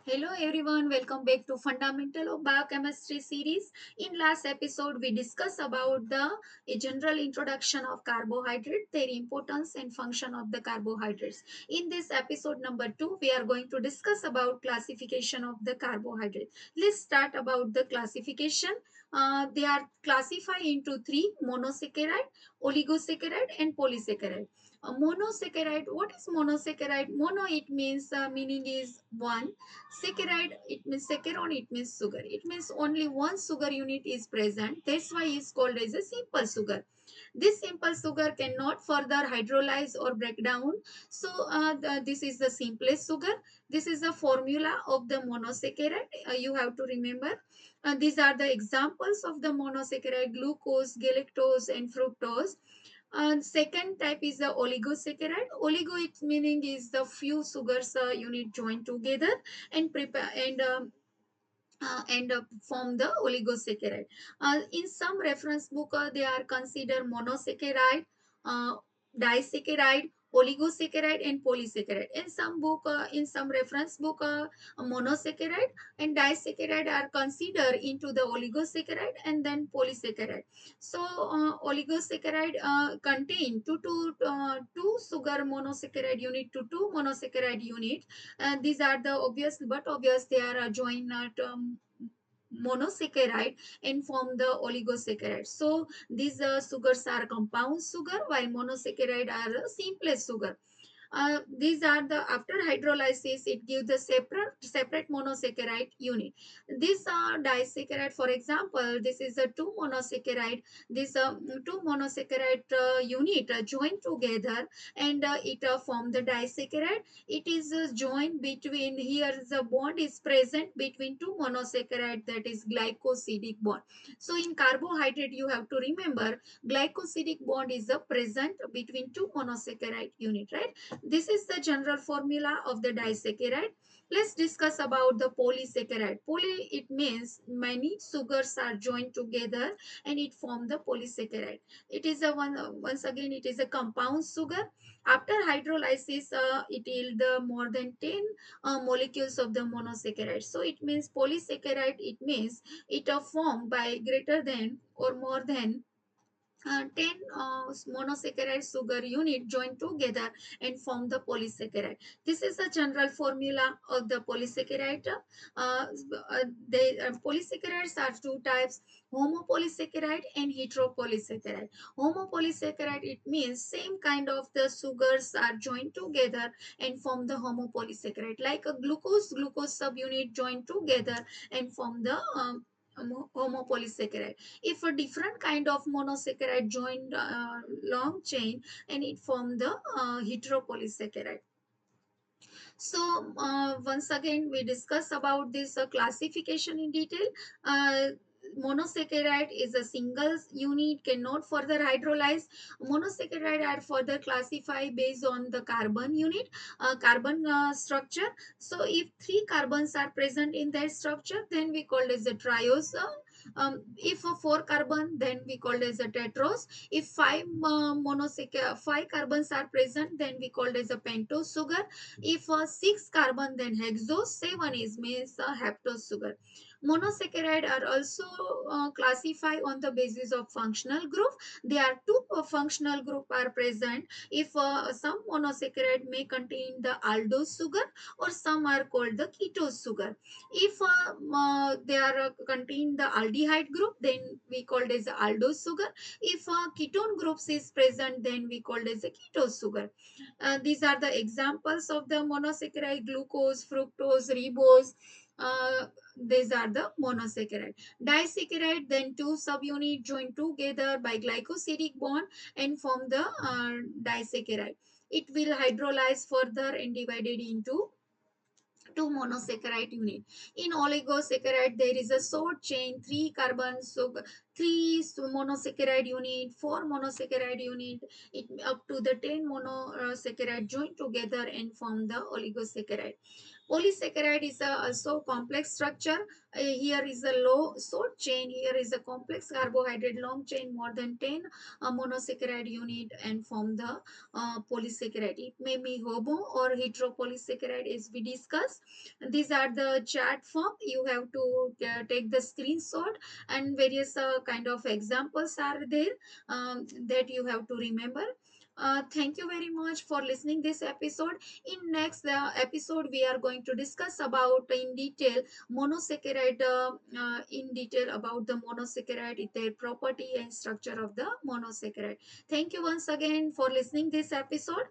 Hello everyone, welcome back to Fundamental of Biochemistry Series. In last episode, we discussed about the a general introduction of carbohydrate, their importance and function of the carbohydrates. In this episode number 2, we are going to discuss about classification of the carbohydrate. Let's start about the classification. They are classified into three: monosaccharide, oligosaccharide, and polysaccharide. Monosaccharide. What is monosaccharide? Mono it means meaning is one. Saccharide, it means saccharon, it means sugar. It means only one sugar unit is present. That's why it's called as a simple sugar. This simple sugar cannot further hydrolyze or break down. So this is the simplest sugar. This is the formula of the monosaccharide. You have to remember. These are the examples of the monosaccharide: glucose, galactose, and fructose. Second type is the oligosaccharide. Oligo, its meaning is the few sugars unit joined together and prepare and form the oligosaccharide. In some reference book, they are considered monosaccharide, uh, disaccharide, oligosaccharide, and polysaccharide. In some book, in some reference book, monosaccharide and disaccharide are considered into the oligosaccharide and then polysaccharide. So, oligosaccharide contain two sugar monosaccharide unit to two monosaccharide unit. These are the obvious, but obvious they are joined at monosaccharide and form the oligosaccharide. So these sugars are compound sugar, while monosaccharide are simplest sugar. These are the after hydrolysis it gives the separate monosaccharide unit. This disaccharide, for example, this is a two monosaccharide. This two monosaccharide unit joined together and it form the disaccharide. It is joined between, here the bond is present between two monosaccharide, that is glycosidic bond. So in carbohydrate you have to remember glycosidic bond is present between two monosaccharide unit, right? This is the general formula of the disaccharide. Let's discuss about the polysaccharide. Poly, it means many sugars are joined together and it form the polysaccharide. It is a one, once again, it is a compound sugar. After hydrolysis, it yield more than 10 molecules of the monosaccharide. So it means polysaccharide, it means it are formed by greater than or more than 10 monosaccharide sugar unit join together and form the polysaccharide. This is the general formula of the polysaccharide. Polysaccharides are two types: homopolysaccharide and heteropolysaccharide. Homopolysaccharide, it means same kind of the sugars are joined together and form the homopolysaccharide, like a glucose subunit joined together and form the homopolysaccharide. If a different kind of monosaccharide joined long chain and it form the heteropolysaccharide. So once again we discuss about this classification in detail. uh, Monosaccharide is a single unit, cannot further hydrolyze. Monosaccharide are further classified based on the carbon unit, carbon structure. So if three carbons are present in their structure, then we call it as a triose. If four carbon, then we call it as a tetrose. If five carbons are present, then we call it as a pentose sugar. If six carbon, then hexose. Seven is means haptose sugar. Monosaccharide are also classified on the basis of functional group. There are two functional group are present. If some monosaccharide may contain the aldose sugar or some are called the ketose sugar. If they are contain the aldehyde group, then we called as aldose sugar. If ketone groups is present, then we called as a ketose sugar. These are the examples of the monosaccharide: glucose, fructose, ribose. These are the monosaccharide. Disaccharide, then two subunit join together by glycosidic bond and form the disaccharide. It will hydrolyze further and divided into two monosaccharide unit. In oligosaccharide, there is a short chain, three carbon, so three monosaccharide unit, four monosaccharide unit, up to the 10 monosaccharide join together and form the oligosaccharide. Polysaccharide is also complex structure. Here is a low short chain. Here is a complex carbohydrate long chain, more than 10 monosaccharide unit, and form the polysaccharide. It may be homo or heteropolysaccharide as we discussed. These are the chart form. You have to take the screenshot, and various kind of examples are there that you have to remember. Thank you very much for listening this episode. In next episode, we are going to discuss about in detail monosaccharide, in detail about the monosaccharide, their property and structure of the monosaccharide. Thank you once again for listening this episode.